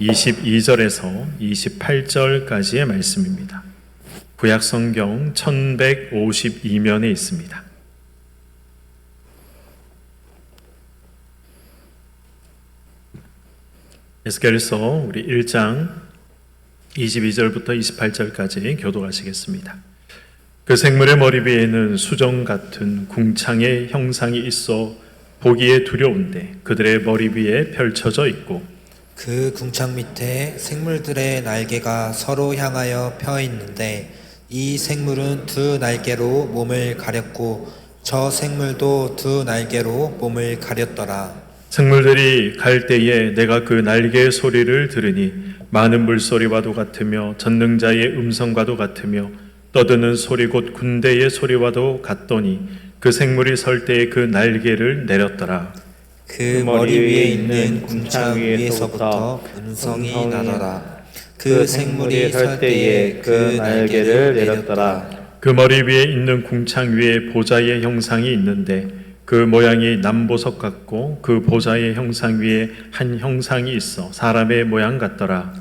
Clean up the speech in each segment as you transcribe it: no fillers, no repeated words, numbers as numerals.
22절에서 28절까지의 말씀입니다. 구약 성경 1152면에 있습니다. 에스겔서 우리 1장 22절부터 28절까지 교독하시겠습니다. 그 생물의 머리 위에는 수정 같은 궁창의 형상이 있어 보기에 두려운데 그들의 머리 위에 펼쳐져 있고 그 궁창 밑에 생물들의 날개가 서로 향하여 펴 있는데 이 생물은 두 날개로 몸을 가렸고 저 생물도 두 날개로 몸을 가렸더라. 생물들이 갈 때에 내가 그 날개의 소리를 들으니 많은 물소리와도 같으며 전능자의 음성과도 같으며 떠드는 소리 곧 군대의 소리와도 같더니 그 생물이 설 때에 그 날개를 내렸더라. 그 머리 위에 있는 궁창 위에서부터 음성이 나더라. 그 생물이 설 때에 그 날개를 내렸더라. 그 머리 위에 있는 궁창 위에 보좌의 형상이 있는데 그 모양이 남보석 같고 그 보좌의 형상 위에 한 형상이 있어 사람의 모양 같더라.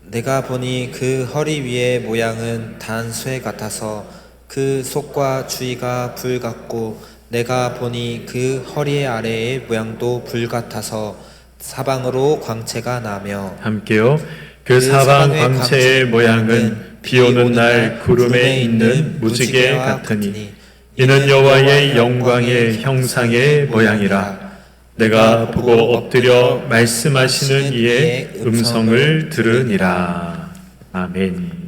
내가 보니 그 허리 위의 모양은 단쇠 같아서 그 속과 주위가 불 같고 내가 보니 그 허리 아래의 모양도 불 같아서 사방으로 광채가 나며 함께요. 그 사방 광채의 모양은 비오는 날 구름에 있는 무지개 같으니 이는 여호와의 영광의 형상의 모양이라. 내가 보고 엎드려 말씀하시는 이의 음성을 들으니라. 아멘.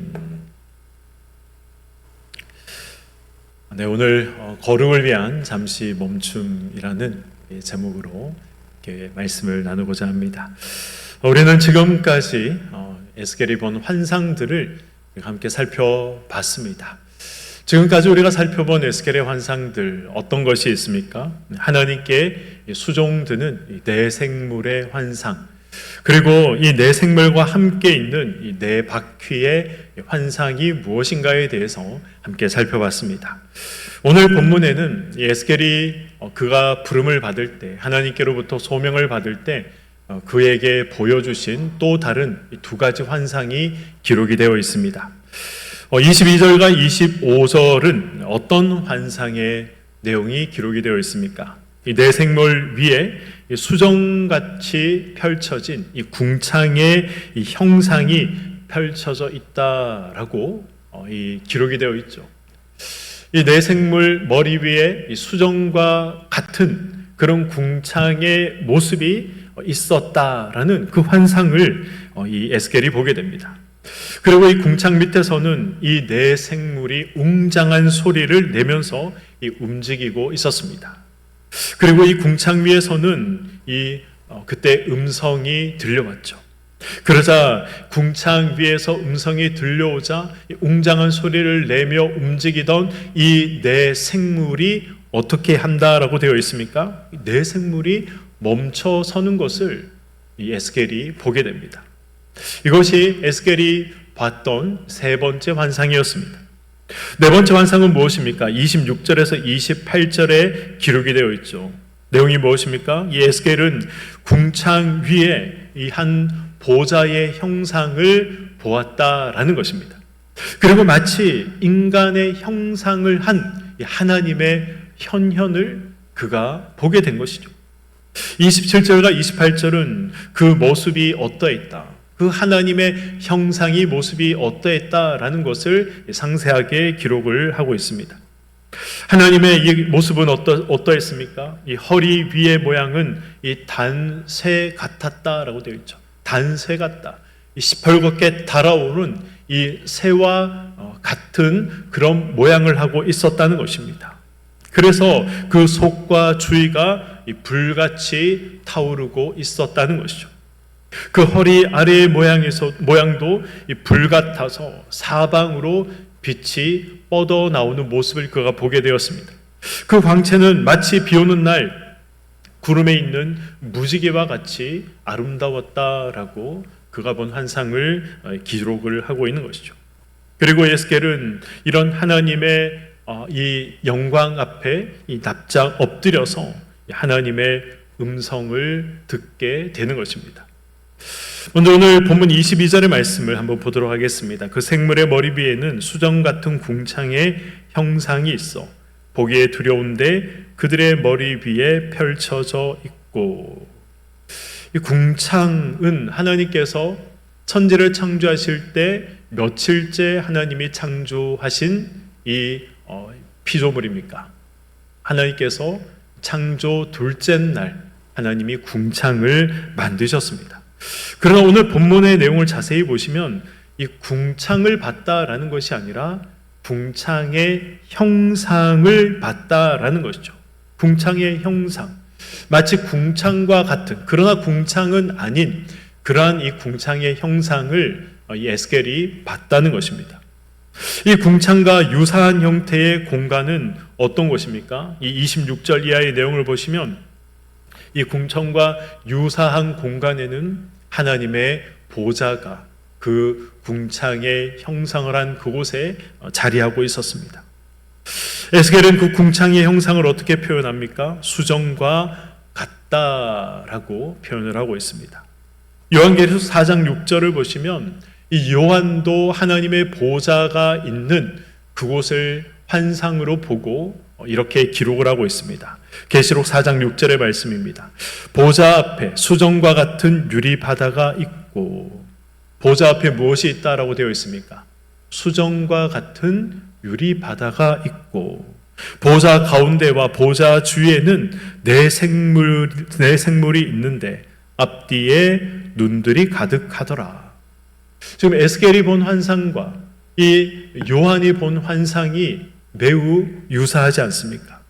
네, 오늘 거룩을 위한 잠시 멈춤이라는 제목으로 이렇게 말씀을 나누고자 합니다. 우리는 지금까지 에스겔이 본 환상들을 함께 살펴봤습니다. 지금까지 우리가 살펴본 에스겔의 환상들 어떤 것이 있습니까? 하나님께 수종드는 네 생물의 환상, 그리고 이 네 생물과 함께 있는 이 네 바퀴의 환상이 무엇인가에 대해서 함께 살펴봤습니다. 오늘 본문에는 에스겔이 그가 부름을 받을 때, 하나님께로부터 소명을 받을 때 그에게 보여주신 또 다른 두 가지 환상이 기록이 되어 있습니다. 22절과 25절은 어떤 환상의 내용이 기록이 되어 있습니까? 이 네 생물 위에 수정같이 펼쳐진 이 궁창의 이 형상이 펼쳐져 있다라고 기록이 되어 있죠. 이 네 생물 머리 위에 이 수정과 같은 그런 궁창의 모습이 있었다라는 그 환상을 이 에스겔이 보게 됩니다. 그리고 이 궁창 밑에서는 이 네 생물이 웅장한 소리를 내면서 움직이고 있었습니다. 그리고 이 궁창 위에서는 그때 음성이 들려왔죠. 그러자 궁창 위에서 음성이 들려오자 웅장한 소리를 내며 움직이던 이 네 생물이 어떻게 한다라고 되어 있습니까? 네 생물이 멈춰 서는 것을 이 에스겔이 보게 됩니다. 이것이 에스겔이 봤던 세 번째 환상이었습니다. 네 번째 환상은 무엇입니까? 26절에서 28절에 기록이 되어 있죠. 내용이 무엇입니까? 이 에스겔은 궁창 위에 이 한 보좌의 형상을 보았다라는 것입니다. 그리고 마치 인간의 형상을 한 하나님의 현현을 그가 보게 된 것이죠. 27절과 28절은 그 모습이 어떠했다, 그 하나님의 형상이 모습이 어떠했다라는 것을 상세하게 기록을 하고 있습니다. 하나님의 이 모습은 어떠했습니까? 이 허리 위의 모양은 이 단쇠 같았다라고 되어 있죠. 단쇠 같다. 이 시뻘겋게 달아오른 이 새와 같은 그런 모양을 하고 있었다는 것입니다. 그래서 그 속과 주위가 이 불같이 타오르고 있었다는 것이죠. 그 허리 아래의 모양도 이 불 같아서 사방으로 빛이 뻗어 나오는 모습을 그가 보게 되었습니다. 그 광채는 마치 비 오는 날 구름에 있는 무지개와 같이 아름다웠다라고 그가 본 환상을 기록을 하고 있는 것이죠. 그리고 에스겔은 이런 하나님의 이 영광 앞에 이 납작 엎드려서 하나님의 음성을 듣게 되는 것입니다. 먼저 오늘 본문 22절의 말씀을 한번 보도록 하겠습니다. 그 생물의 머리 위에는 수정 같은 궁창의 형상이 있어 보기에 두려운데 그들의 머리 위에 펼쳐져 있고, 이 궁창은 하나님께서 천지를 창조하실 때 며칠째 하나님이 창조하신 이 피조물입니까? 하나님께서 창조 둘째 날 하나님이 궁창을 만드셨습니다. 그러나 오늘 본문의 내용을 자세히 보시면 이 궁창을 봤다라는 것이 아니라 궁창의 형상을 봤다라는 것이죠. 궁창의 형상, 마치 궁창과 같은, 그러나 궁창은 아닌 그러한 이 궁창의 형상을 이 에스겔이 봤다는 것입니다. 이 궁창과 유사한 형태의 공간은 어떤 것입니까? 이 26절 이하의 내용을 보시면 이 궁창과 유사한 공간에는 하나님의 보좌가 그 궁창의 형상을 한 그곳에 자리하고 있었습니다. 에스겔은 그 궁창의 형상을 어떻게 표현합니까? 수정과 같다라고 표현을 하고 있습니다. 요한계시록 4장 6절을 보시면 이 요한도 하나님의 보좌가 있는 그곳을 환상으로 보고 이렇게 기록을 하고 있습니다. 계시록 4장 6절의 말씀입니다. 보좌 앞에 수정과 같은 유리 바다가 있고, 보좌 앞에 무엇이 있다라고 되어 있습니까? 수정과 같은 유리 바다가 있고, 보좌 가운데와 보좌 주위에는 네 생물이 있는데 앞뒤에 눈들이 가득하더라. 지금 에스겔이 본 환상과 이 요한이 본 환상이 매우 유사하지 않습니까?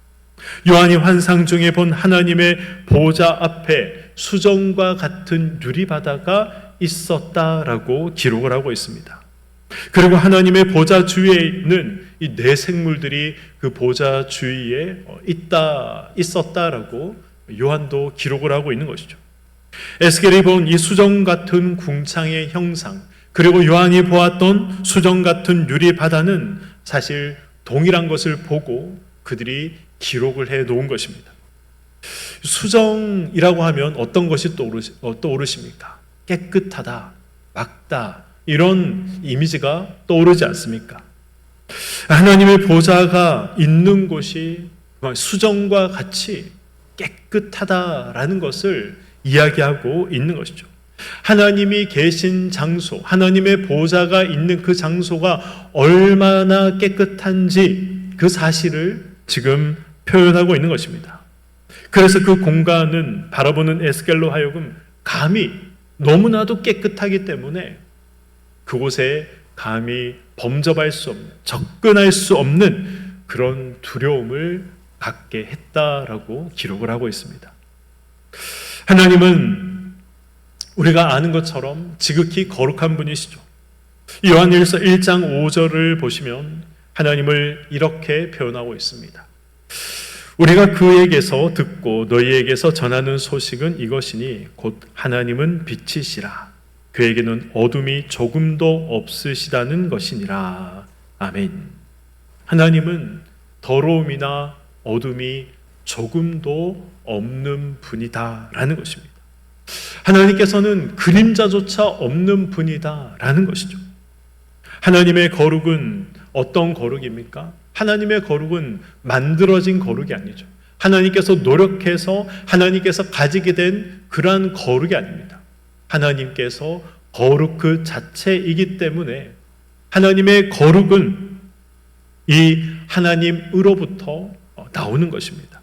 요한이 환상 중에 본 하나님의 보좌 앞에 수정과 같은 유리바다가 있었다라고 기록을 하고 있습니다. 그리고 하나님의 보좌 주위에 있는 이 네 생물들이 그 보좌 주위에 있었다라고 요한도 기록을 하고 있는 것이죠. 에스겔이 본 이 수정 같은 궁창의 형상, 그리고 요한이 보았던 수정 같은 유리 바다는 사실 동일한 것을 보고 그들이 기록을 해 놓은 것입니다. 수정이라고 하면 어떤 것이 떠오르십니까? 깨끗하다, 맑다, 이런 이미지가 떠오르지 않습니까? 하나님의 보좌가 있는 곳이 수정과 같이 깨끗하다라는 것을 이야기하고 있는 것이죠. 하나님이 계신 장소, 하나님의 보좌가 있는 그 장소가 얼마나 깨끗한지 그 사실을 지금 표현하고 있는 것입니다. 그래서 그 공간은 바라보는 에스겔로 하여금 감히 너무나도 깨끗하기 때문에 그곳에 감히 범접할 수 없는, 접근할 수 없는 그런 두려움을 갖게 했다라고 기록을 하고 있습니다. 하나님은 우리가 아는 것처럼 지극히 거룩한 분이시죠. 요한일서 1장 5절을 보시면 하나님을 이렇게 표현하고 있습니다. 우리가 그에게서 듣고 너희에게서 전하는 소식은 이것이니 곧 하나님은 빛이시라. 그에게는 어둠이 조금도 없으시다는 것이니라. 아멘. 하나님은 더러움이나 어둠이 조금도 없는 분이다라는 것입니다. 하나님께서는 그림자조차 없는 분이다라는 것이죠. 하나님의 거룩은 어떤 거룩입니까? 하나님의 거룩은 만들어진 거룩이 아니죠. 하나님께서 노력해서 하나님께서 가지게 된 그러한 거룩이 아닙니다. 하나님께서 거룩 그 자체이기 때문에 하나님의 거룩은 이 하나님으로부터 나오는 것입니다.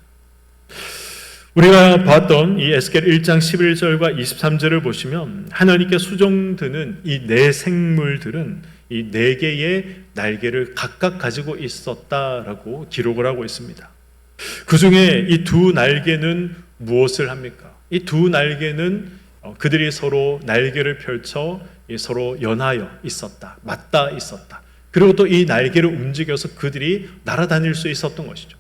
우리가 봤던 이 에스겔 1장 11절과 23절을 보시면 하나님께 수정드는 이 네 생물들은 이 네 개의 날개를 각각 가지고 있었다라고 기록을 하고 있습니다. 그 중에 이 두 날개는 무엇을 합니까? 이 두 날개는 그들이 서로 날개를 펼쳐 서로 연하여 있었다, 맞닿아 있었다. 그리고 또 이 날개를 움직여서 그들이 날아다닐 수 있었던 것이죠.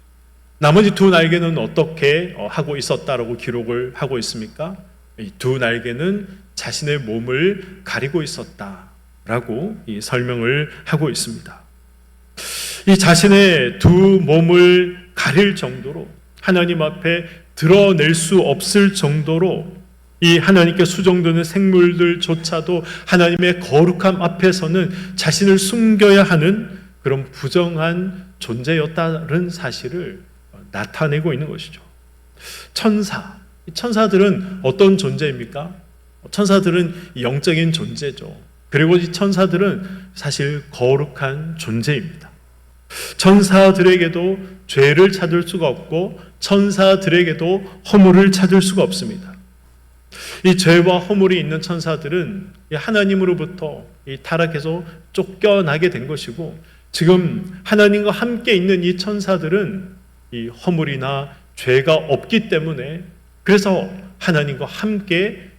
나머지 두 날개는 어떻게 하고 있었다라고 기록을 하고 있습니까? 이 두 날개는 자신의 몸을 가리고 있었다라고 설명을 하고 있습니다. 이 자신의 두 몸을 가릴 정도로 하나님 앞에 드러낼 수 없을 정도로 이 하나님께 수종되는 생물들조차도 하나님의 거룩함 앞에서는 자신을 숨겨야 하는 그런 부정한 존재였다는 사실을 나타내고 있는 것이죠. 천사들은 어떤 존재입니까? 천사들은 영적인 존재죠. 그리고 이 천사들은 사실 거룩한 존재입니다. 천사들에게도 죄를 찾을 수가 없고 천사들에게도 허물을 찾을 수가 없습니다. 이 죄와 허물이 있는 천사들은 하나님으로부터 타락해서 쫓겨나게 된 것이고, 지금 하나님과 함께 있는 이 천사들은 이 허물이나 죄가 없기 때문에, 그래서 하나님과 함께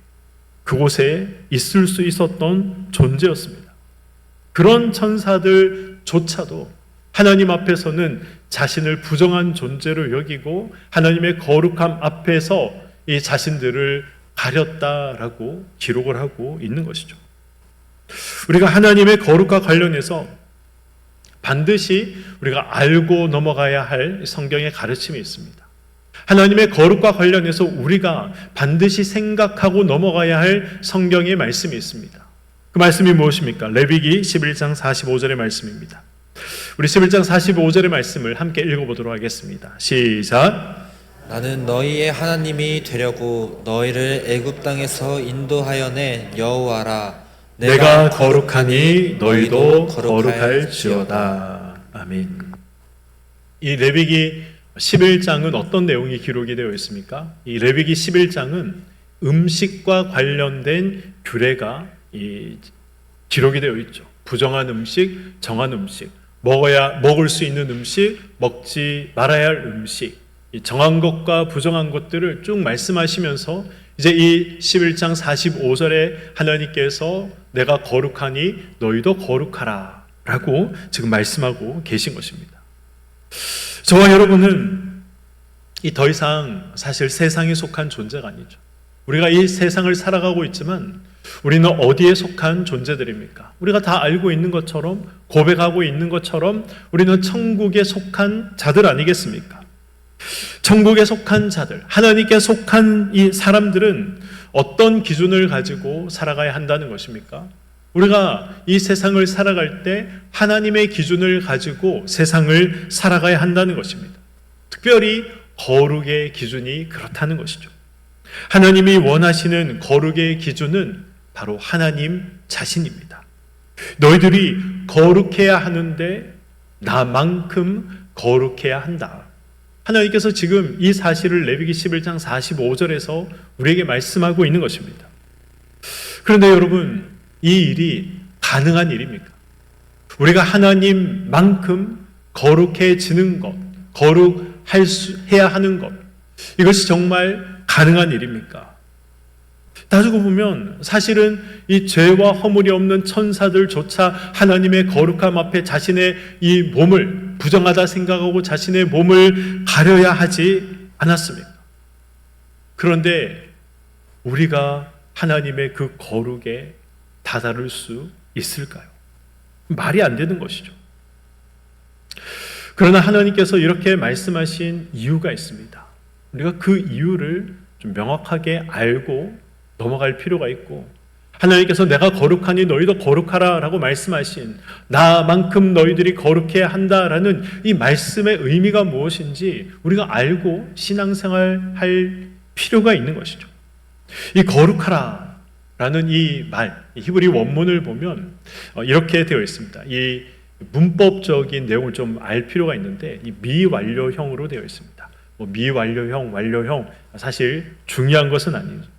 그곳에 있을 수 있었던 존재였습니다. 그런 천사들조차도 하나님 앞에서는 자신을 부정한 존재로 여기고 하나님의 거룩함 앞에서 이 자신들을 가렸다라고 기록을 하고 있는 것이죠. 우리가 하나님의 거룩과 관련해서 반드시 우리가 알고 넘어가야 할 성경의 가르침이 있습니다. 하나님의 거룩과 관련해서 우리가 반드시 생각하고 넘어가야 할 성경의 말씀이 있습니다. 그 말씀이 무엇입니까? 레위기 11장 45절의 말씀입니다. 우리 11장 45절의 말씀을 함께 읽어보도록 하겠습니다. 시작. 나는 너희의 하나님이 되려고 너희를 애굽 땅에서 인도하여 낸 여호와라. 내가 거룩하니 너희도 거룩할지어다. 아멘. 이 레위기 11장은 어떤 내용이 기록이 되어 있습니까? 이 레위기 11장은 음식과 관련된 규례가 기록이 되어 있죠. 부정한 음식, 정한 음식, 먹을 수 있는 음식, 먹지 말아야 할 음식, 이 정한 것과 부정한 것들을 쭉 말씀하시면서 이제 이 11장 45절에 하나님께서 내가 거룩하니 너희도 거룩하라 라고 지금 말씀하고 계신 것입니다. 저와 여러분은 더 이상 사실 세상에 속한 존재가 아니죠. 우리가 이 세상을 살아가고 있지만 우리는 어디에 속한 존재들입니까? 우리가 다 알고 있는 것처럼, 고백하고 있는 것처럼 우리는 천국에 속한 자들 아니겠습니까? 천국에 속한 자들, 하나님께 속한 이 사람들은 어떤 기준을 가지고 살아가야 한다는 것입니까? 우리가 이 세상을 살아갈 때 하나님의 기준을 가지고 세상을 살아가야 한다는 것입니다. 특별히 거룩의 기준이 그렇다는 것이죠. 하나님이 원하시는 거룩의 기준은 바로 하나님 자신입니다. 너희들이 거룩해야 하는데 나만큼 거룩해야 한다. 하나님께서 지금 이 사실을 레위기 11장 45절에서 우리에게 말씀하고 있는 것입니다. 그런데 여러분, 이 일이 가능한 일입니까? 우리가 하나님만큼 거룩해지는 것, 거룩해야 하는 것, 이것이 정말 가능한 일입니까? 따지고 보면 사실은 이 죄와 허물이 없는 천사들조차 하나님의 거룩함 앞에 자신의 이 몸을 부정하다 생각하고 자신의 몸을 가려야 하지 않았습니까? 그런데 우리가 하나님의 그 거룩에 다다를 수 있을까요? 말이 안 되는 것이죠. 그러나 하나님께서 이렇게 말씀하신 이유가 있습니다. 우리가 그 이유를 좀 명확하게 알고 넘어갈 필요가 있고, 하나님께서 내가 거룩하니 너희도 거룩하라 라고 말씀하신 나만큼 너희들이 거룩해야 한다라는 이 말씀의 의미가 무엇인지 우리가 알고 신앙생활 할 필요가 있는 것이죠. 이 거룩하라 라는 이 말, 히브리 원문을 보면 이렇게 되어 있습니다. 이 문법적인 내용을 좀 알 필요가 있는데 이 미완료형으로 되어 있습니다. 미완료형, 완료형 사실 중요한 것은 아닙니다.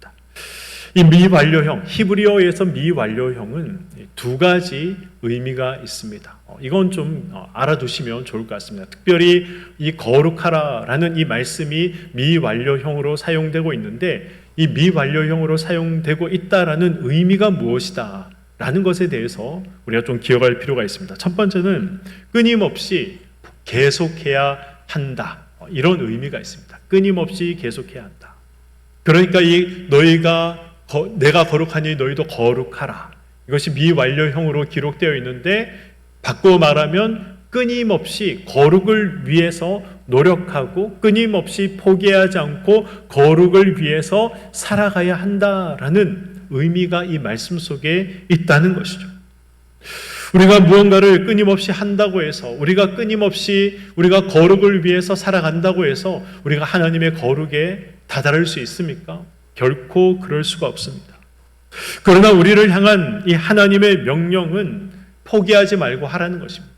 이 미완료형, 히브리어에서 미완료형은 두 가지 의미가 있습니다. 이건 좀 알아두시면 좋을 것 같습니다. 특별히 이 거룩하라라는 이 말씀이 미완료형으로 사용되고 있는데 이 미완료형으로 사용되고 있다라는 의미가 무엇이다 라는 것에 대해서 우리가 좀 기억할 필요가 있습니다. 첫 번째는 끊임없이 계속해야 한다, 이런 의미가 있습니다. 끊임없이 계속해야 한다. 그러니까 내가 거룩하니 너희도 거룩하라, 이것이 미완료형으로 기록되어 있는데 바꾸어 말하면 끊임없이 거룩을 위해서 노력하고 끊임없이 포기하지 않고 거룩을 위해서 살아가야 한다라는 의미가 이 말씀 속에 있다는 것이죠. 우리가 무언가를 끊임없이 한다고 해서, 우리가 끊임없이 우리가 거룩을 위해서 살아간다고 해서 우리가 하나님의 거룩에 다다를 수 있습니까? 결코 그럴 수가 없습니다. 그러나 우리를 향한 이 하나님의 명령은 포기하지 말고 하라는 것입니다.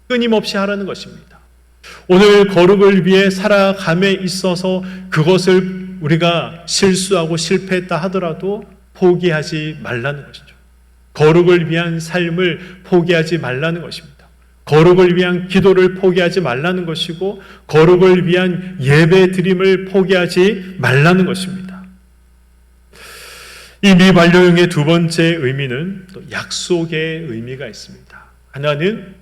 끊임없이 하라는 것입니다. 오늘 거룩을 위해 살아감에 있어서 그것을 우리가 실수하고 실패했다 하더라도 포기하지 말라는 것이죠. 거룩을 위한 삶을 포기하지 말라는 것입니다. 거룩을 위한 기도를 포기하지 말라는 것이고 거룩을 위한 예배 드림을 포기하지 말라는 것입니다. 이 미완료형의 두 번째 의미는 또 약속의 의미가 있습니다. 하나는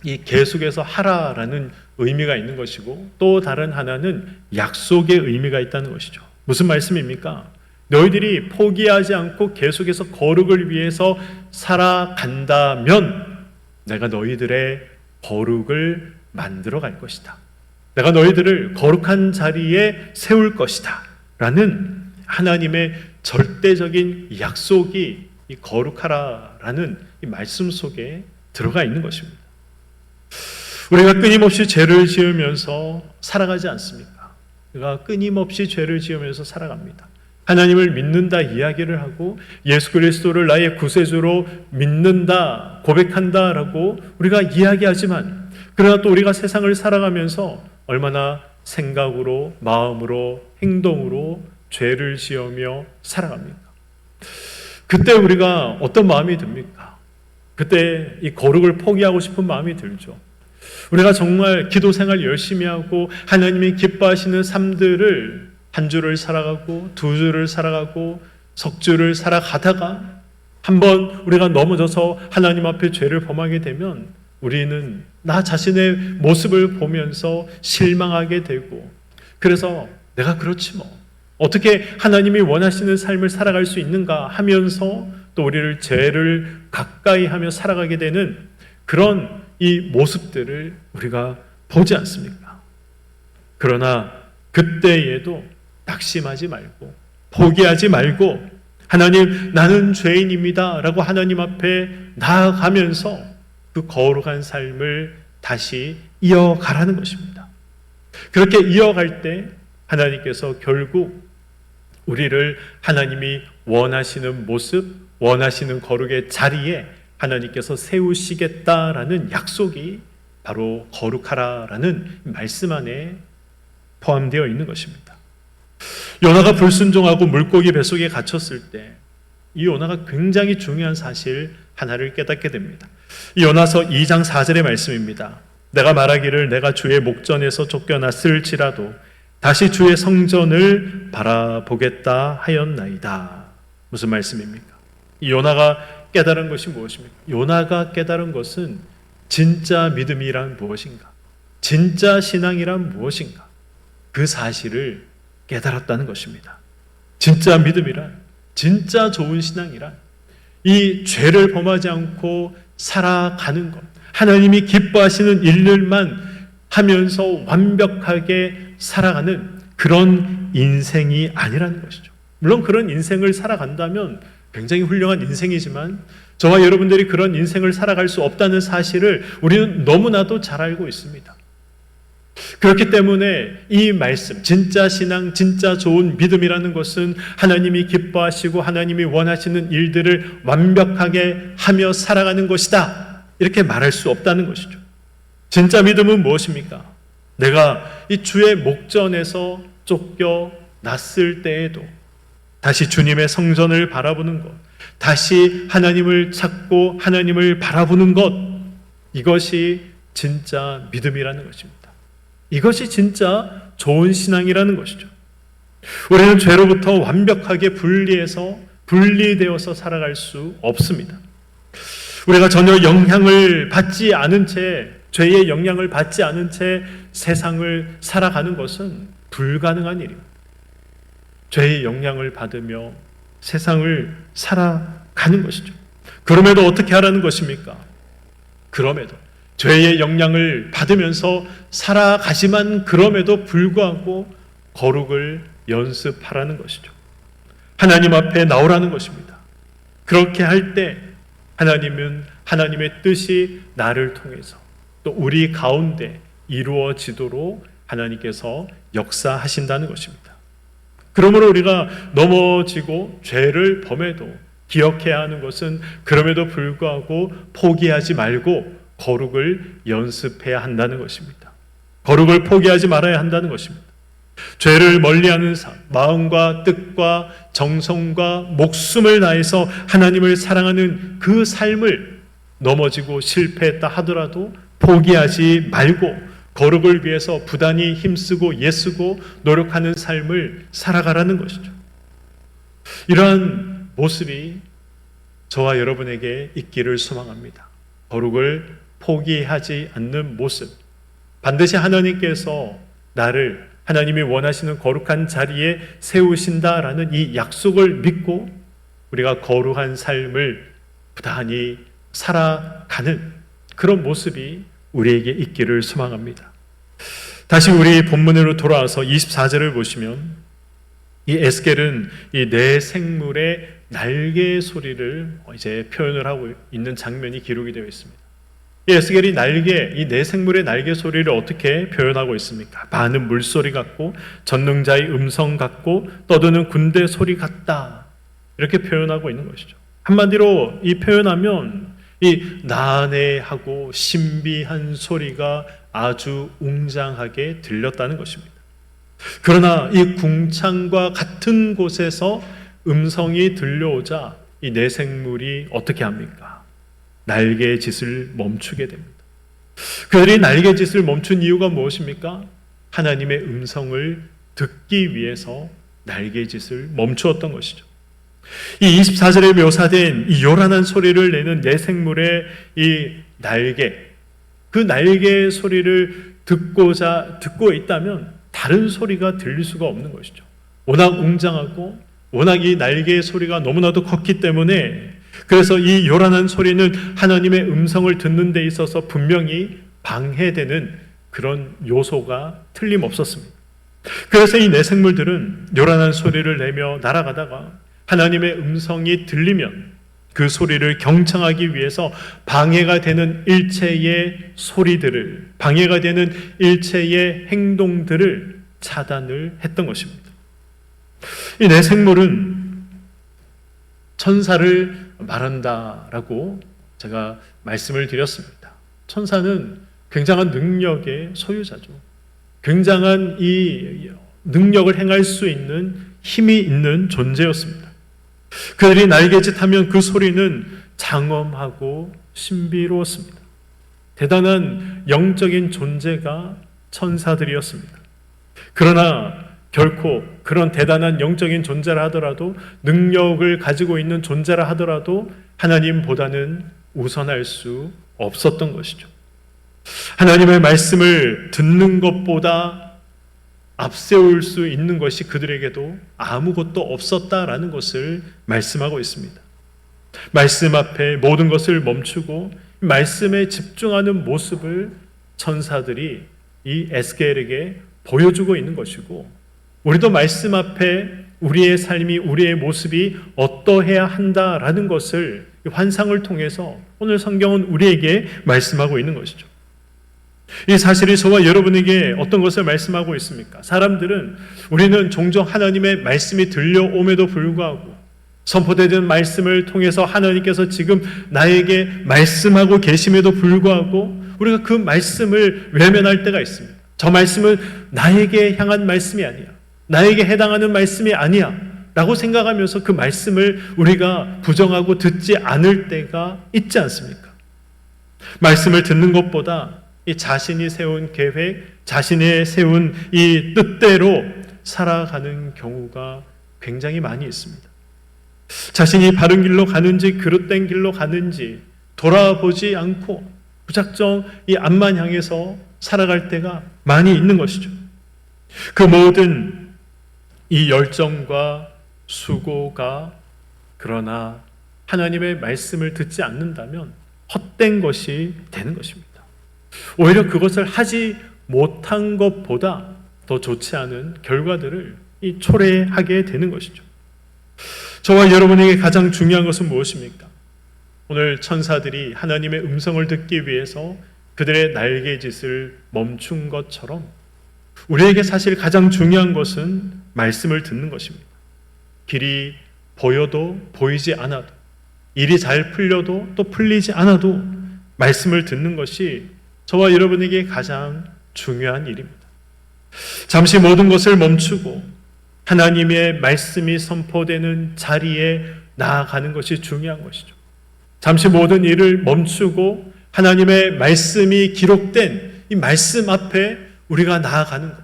이 계속해서 하라라는 의미가 있는 것이고 또 다른 하나는 약속의 의미가 있다는 것이죠. 무슨 말씀입니까? 너희들이 포기하지 않고 계속해서 거룩을 위해서 살아간다면 내가 너희들의 거룩을 만들어 갈 것이다. 내가 너희들을 거룩한 자리에 세울 것이다. 라는 하나님의 절대적인 약속이 이 거룩하라라는 이 말씀 속에 들어가 있는 것입니다. 우리가 끊임없이 죄를 지으면서 살아가지 않습니까? 우리가 끊임없이 죄를 지으면서 살아갑니다. 하나님을 믿는다 이야기를 하고 예수 그리스도를 나의 구세주로 믿는다, 고백한다라고 우리가 이야기하지만 그러나 또 우리가 세상을 살아가면서 얼마나 생각으로, 마음으로, 행동으로 죄를 지으며 살아갑니까? 그때 우리가 어떤 마음이 듭니까? 그때 이 거룩을 포기하고 싶은 마음이 들죠. 우리가 정말 기도 생활 열심히 하고 하나님이 기뻐하시는 삶들을 한 주를 살아가고 두 주를 살아가고 석 주를 살아가다가 한번 우리가 넘어져서 하나님 앞에 죄를 범하게 되면 우리는 나 자신의 모습을 보면서 실망하게 되고 그래서 내가 그렇지 뭐 어떻게 하나님이 원하시는 삶을 살아갈 수 있는가 하면서 또 우리를 죄를 가까이 하며 살아가게 되는 그런 이 모습들을 우리가 보지 않습니까? 그러나 그때에도 낙심하지 말고 포기하지 말고 하나님 나는 죄인입니다 라고 하나님 앞에 나아가면서 그 거룩한 삶을 다시 이어가라는 것입니다. 그렇게 이어갈 때 하나님께서 결국 우리를 하나님이 원하시는 모습, 원하시는 거룩의 자리에 하나님께서 세우시겠다라는 약속이 바로 거룩하라라는 말씀 안에 포함되어 있는 것입니다. 요나가 불순종하고 물고기 뱃속에 갇혔을 때 이 요나가 굉장히 중요한 사실 하나를 깨닫게 됩니다. 이 요나서 2장 4절의 말씀입니다. 내가 말하기를 내가 주의 목전에서 쫓겨났을지라도 다시 주의 성전을 바라보겠다 하였나이다. 무슨 말씀입니까? 이 요나가 깨달은 것이 무엇입니까? 요나가 깨달은 것은 진짜 믿음이란 무엇인가? 진짜 신앙이란 무엇인가? 그 사실을 깨달았다는 것입니다. 진짜 믿음이란, 진짜 좋은 신앙이란 이 죄를 범하지 않고 살아가는 것, 하나님이 기뻐하시는 일들만 하면서 완벽하게 살아가는 그런 인생이 아니라는 것이죠. 물론 그런 인생을 살아간다면 굉장히 훌륭한 인생이지만 저와 여러분들이 그런 인생을 살아갈 수 없다는 사실을 우리는 너무나도 잘 알고 있습니다. 그렇기 때문에 이 말씀, 진짜 신앙, 진짜 좋은 믿음이라는 것은 하나님이 기뻐하시고 하나님이 원하시는 일들을 완벽하게 하며 살아가는 것이다. 이렇게 말할 수 없다는 것이죠. 진짜 믿음은 무엇입니까? 내가 이 주의 목전에서 쫓겨났을 때에도 다시 주님의 성전을 바라보는 것, 다시 하나님을 찾고 하나님을 바라보는 것, 이것이 진짜 믿음이라는 것입니다. 이것이 진짜 좋은 신앙이라는 것이죠. 우리는 죄로부터 완벽하게 분리되어서 살아갈 수 없습니다. 우리가 전혀 영향을 받지 않은 채, 죄의 영향을 받지 않은 채 세상을 살아가는 것은 불가능한 일입니다. 죄의 영향을 받으며 세상을 살아가는 것이죠. 그럼에도 어떻게 하라는 것입니까? 그럼에도 죄의 영향을 받으면서 살아가지만 그럼에도 불구하고 거룩을 연습하라는 것이죠. 하나님 앞에 나오라는 것입니다. 그렇게 할 때 하나님은 하나님의 뜻이 나를 통해서 또 우리 가운데 이루어지도록 하나님께서 역사하신다는 것입니다. 그러므로 우리가 넘어지고 죄를 범해도 기억해야 하는 것은 그럼에도 불구하고 포기하지 말고 거룩을 연습해야 한다는 것입니다. 거룩을 포기하지 말아야 한다는 것입니다. 죄를 멀리하는 삶, 마음과 뜻과 정성과 목숨을 다해서 하나님을 사랑하는 그 삶을 넘어지고 실패했다 하더라도 포기하지 말고 거룩을 위해서 부단히 힘쓰고 애쓰고 노력하는 삶을 살아가라는 것이죠. 이러한 모습이 저와 여러분에게 있기를 소망합니다. 거룩을 포기하지 않는 모습, 반드시 하나님께서 나를 하나님이 원하시는 거룩한 자리에 세우신다라는 이 약속을 믿고 우리가 거룩한 삶을 부단히 살아가는 그런 모습이 우리에게 있기를 소망합니다. 다시 우리 본문으로 돌아와서 24절을 보시면 이 에스겔은 이 내 생물의 날개 소리를 이제 표현을 하고 있는 장면이 기록이 되어 있습니다. 이 에스겔이 이 내 생물의 날개 소리를 어떻게 표현하고 있습니까? 많은 물소리 같고 전능자의 음성 같고 떠드는 군대 소리 같다. 이렇게 표현하고 있는 것이죠. 한마디로 이 표현하면 이 난해하고 신비한 소리가 아주 웅장하게 들렸다는 것입니다. 그러나 이 궁창과 같은 곳에서 음성이 들려오자 이 내 생물이 어떻게 합니까? 날개짓을 멈추게 됩니다. 그들이 날개짓을 멈춘 이유가 무엇입니까? 하나님의 음성을 듣기 위해서 날개짓을 멈추었던 것이죠. 이 24절에 묘사된 이 요란한 소리를 내는 내 생물의 이 날개, 그 날개 소리를 듣고 있다면 다른 소리가 들릴 수가 없는 것이죠. 워낙 웅장하고 워낙 이 날개의 소리가 너무나도 컸기 때문에 그래서 이 요란한 소리는 하나님의 음성을 듣는 데 있어서 분명히 방해되는 그런 요소가 틀림없었습니다. 그래서 이 내 생물들은 요란한 소리를 내며 날아가다가 하나님의 음성이 들리면 그 소리를 경청하기 위해서 방해가 되는 일체의 소리들을, 방해가 되는 일체의 행동들을 차단을 했던 것입니다. 이 내 생물은 천사를 말한다라고 제가 말씀을 드렸습니다. 천사는 굉장한 능력의 소유자죠. 굉장한 이 능력을 행할 수 있는 힘이 있는 존재였습니다. 그들이 날개짓하면 그 소리는 장엄하고 신비로웠습니다. 대단한 영적인 존재가 천사들이었습니다. 그러나 결코 그런 대단한 영적인 존재라 하더라도 능력을 가지고 있는 존재라 하더라도 하나님보다는 우선할 수 없었던 것이죠. 하나님의 말씀을 듣는 것보다 앞세울 수 있는 것이 그들에게도 아무것도 없었다라는 것을 말씀하고 있습니다. 말씀 앞에 모든 것을 멈추고 말씀에 집중하는 모습을 천사들이 이 에스겔에게 보여주고 있는 것이고 우리도 말씀 앞에 우리의 삶이 우리의 모습이 어떠해야 한다라는 것을 환상을 통해서 오늘 성경은 우리에게 말씀하고 있는 것이죠. 이 사실이 저와 여러분에게 어떤 것을 말씀하고 있습니까? 사람들은 우리는 종종 하나님의 말씀이 들려옴에도 불구하고 선포되는 말씀을 통해서 하나님께서 지금 나에게 말씀하고 계심에도 불구하고 우리가 그 말씀을 외면할 때가 있습니다. 저 말씀은 나에게 향한 말씀이 아니야. 나에게 해당하는 말씀이 아니야 라고 생각하면서 그 말씀을 우리가 부정하고 듣지 않을 때가 있지 않습니까? 말씀을 듣는 것보다 이 자신이 세운 계획, 자신이 세운 이 뜻대로 살아가는 경우가 굉장히 많이 있습니다. 자신이 바른 길로 가는지 그릇된 길로 가는지 돌아보지 않고 무작정 이 앞만 향해서 살아갈 때가 많이 있는 것이죠. 그 모든 이 열정과 수고가 그러나 하나님의 말씀을 듣지 않는다면 헛된 것이 되는 것입니다. 오히려 그것을 하지 못한 것보다 더 좋지 않은 결과들을 초래하게 되는 것이죠. 저와 여러분에게 가장 중요한 것은 무엇입니까? 오늘 천사들이 하나님의 음성을 듣기 위해서 그들의 날개짓을 멈춘 것처럼 우리에게 사실 가장 중요한 것은 말씀을 듣는 것입니다. 길이 보여도 보이지 않아도, 일이 잘 풀려도 또 풀리지 않아도 말씀을 듣는 것이 저와 여러분에게 가장 중요한 일입니다. 잠시 모든 것을 멈추고 하나님의 말씀이 선포되는 자리에 나아가는 것이 중요한 것이죠. 잠시 모든 일을 멈추고 하나님의 말씀이 기록된 이 말씀 앞에 우리가 나아가는 것,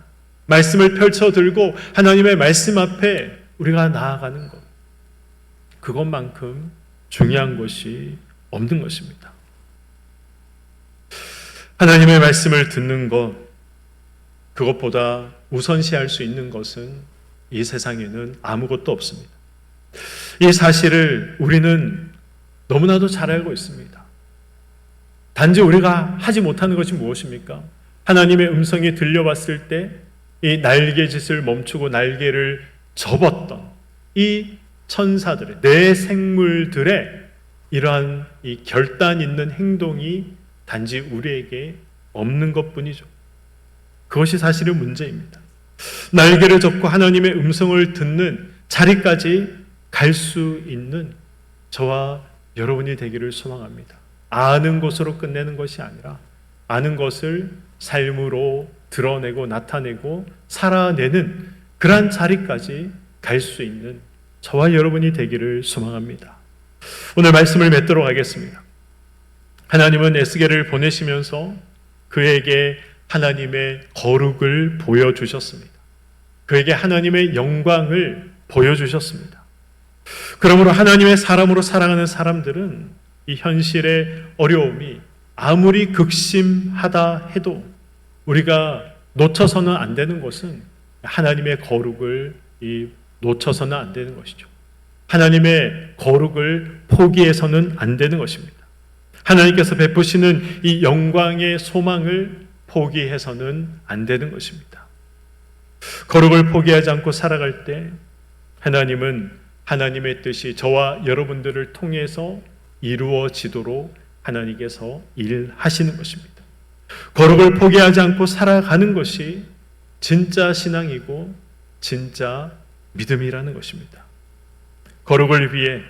말씀을 펼쳐 들고 하나님의 말씀 앞에 우리가 나아가는 것, 그것만큼 중요한 것이 없는 것입니다. 하나님의 말씀을 듣는 것, 그것보다 우선시할 수 있는 것은 이 세상에는 아무것도 없습니다. 이 사실을 우리는 너무나도 잘 알고 있습니다. 단지 우리가 하지 못하는 것이 무엇입니까? 하나님의 음성이 들려왔을 때 이 날개짓을 멈추고 날개를 접었던 이 천사들의, 내 생물들의 이러한 이 결단 있는 행동이 단지 우리에게 없는 것뿐이죠. 그것이 사실은 문제입니다. 날개를 접고 하나님의 음성을 듣는 자리까지 갈 수 있는 저와 여러분이 되기를 소망합니다. 아는 것으로 끝내는 것이 아니라 아는 것을 삶으로 드러내고 나타내고 살아내는 그러한 자리까지 갈 수 있는 저와 여러분이 되기를 소망합니다. 오늘 말씀을 맺도록 하겠습니다. 하나님은 에스겔을 보내시면서 그에게 하나님의 거룩을 보여주셨습니다. 그에게 하나님의 영광을 보여주셨습니다. 그러므로 하나님의 사람으로 살아가는 사람들은 이 현실의 어려움이 아무리 극심하다 해도 우리가 놓쳐서는 안 되는 것은 하나님의 거룩을 놓쳐서는 안 되는 것이죠. 하나님의 거룩을 포기해서는 안 되는 것입니다. 하나님께서 베푸시는 이 영광의 소망을 포기해서는 안 되는 것입니다. 거룩을 포기하지 않고 살아갈 때 하나님은 하나님의 뜻이 저와 여러분들을 통해서 이루어지도록 하나님께서 일하시는 것입니다. 거룩을 포기하지 않고 살아가는 것이 진짜 신앙이고 진짜 믿음이라는 것입니다. 거룩을 위해,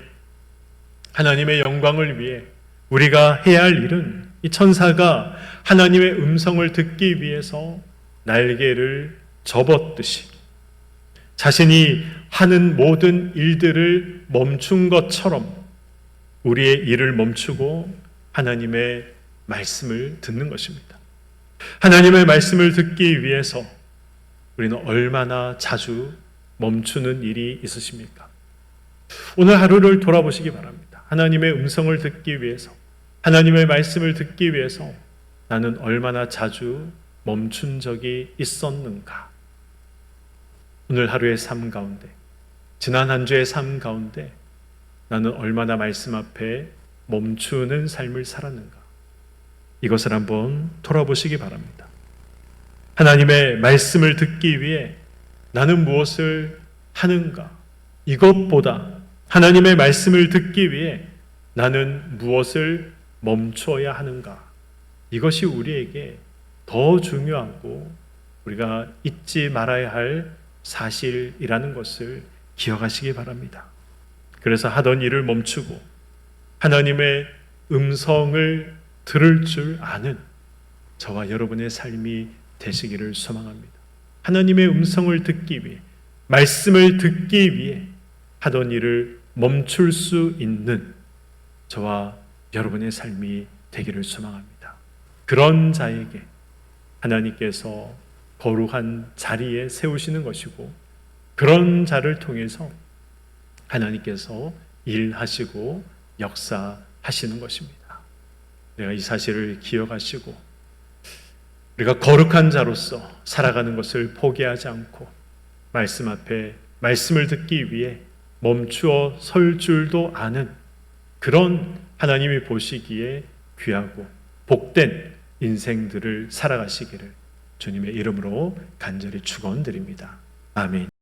하나님의 영광을 위해 우리가 해야 할 일은 이 천사가 하나님의 음성을 듣기 위해서 날개를 접었듯이 자신이 하는 모든 일들을 멈춘 것처럼 우리의 일을 멈추고 하나님의 말씀을 듣는 것입니다. 하나님의 말씀을 듣기 위해서 우리는 얼마나 자주 멈추는 일이 있으십니까? 오늘 하루를 돌아보시기 바랍니다. 하나님의 음성을 듣기 위해서, 하나님의 말씀을 듣기 위해서 나는 얼마나 자주 멈춘 적이 있었는가? 오늘 하루의 삶 가운데, 지난 한 주의 삶 가운데 나는 얼마나 말씀 앞에 멈추는 삶을 살았는가? 이것을 한번 돌아보시기 바랍니다. 하나님의 말씀을 듣기 위해 나는 무엇을 하는가? 이것보다 하나님의 말씀을 듣기 위해 나는 무엇을 멈춰야 하는가? 이것이 우리에게 더 중요하고 우리가 잊지 말아야 할 사실이라는 것을 기억하시기 바랍니다. 그래서 하던 일을 멈추고 하나님의 음성을 들을 줄 아는 저와 여러분의 삶이 되시기를 소망합니다. 하나님의 음성을 듣기 위해, 말씀을 듣기 위해 하던 일을 멈출 수 있는 저와 여러분의 삶이 되기를 소망합니다. 그런 자에게 하나님께서 거룩한 자리에 세우시는 것이고 그런 자를 통해서 하나님께서 일하시고 역사하시는 것입니다. 내가 이 사실을 기억하시고 우리가 거룩한 자로서 살아가는 것을 포기하지 않고 말씀 앞에 말씀을 듣기 위해 멈추어 설 줄도 아는 그런 하나님이 보시기에 귀하고 복된 인생들을 살아가시기를 주님의 이름으로 간절히 축원드립니다. 아멘.